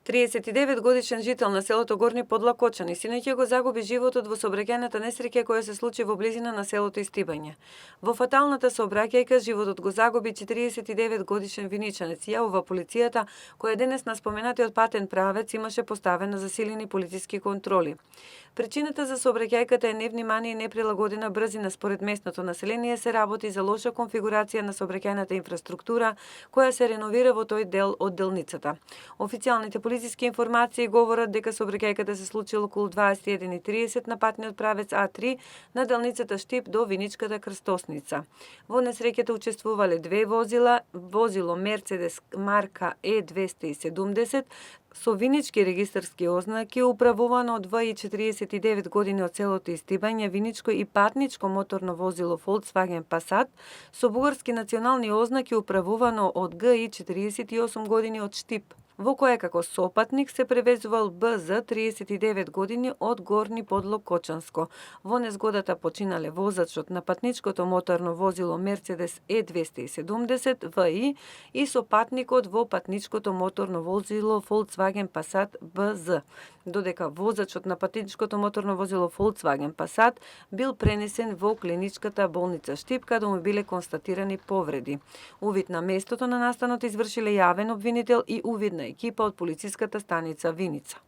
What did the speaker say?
39 годишен жител на селото Горни Подлакочани синоќа го загуби животот во сообраќајната несреќа која се случи во близина на селото Истибање. Во фаталната сообраќајка животот го загуби 49 годишен виничанец, јавува полицијата, која денес на споменатиот патен правец имаше поставено засилени полициски контроли. Причината за сообраќајката е невнимание и неприлагодена брзина. Според местното население се работи за лоша конфигурација на сообраќајната инфраструктура која се реновира во тој дел од делницата. Официјалните полициски информации говорат дека сообраќајката се случила околу 21:30 на патниот правец А3 на делницата Штип до Виничката крстосница. Во несреќата учествувале две возила, возило Мерцедес марка Е270 со винички регистарски ознаки, управувано од ВИ 49 години од селото Истибање, виничко и патничко моторно возило Volkswagen Passat со бугарски национални ознаки, управувано од ГИ 48 години од Штип, во кое како сопатник се превезувал БЗ 39 години од Горни Подлокочанско. Во незгодата починале возачот на патничкото моторно возило Мерцедес Е270 ВИ и сопатникот во патничкото моторно возило Volkswagen Passat БЗ, додека возачот на патничкото моторно возило Volkswagen Passat бил пренесен во клиничката болница Штип, каде му биле констатирани повреди. Увид на местото на настанот извршиле јавен обвинител и увидна екипа од полициската станица Виница.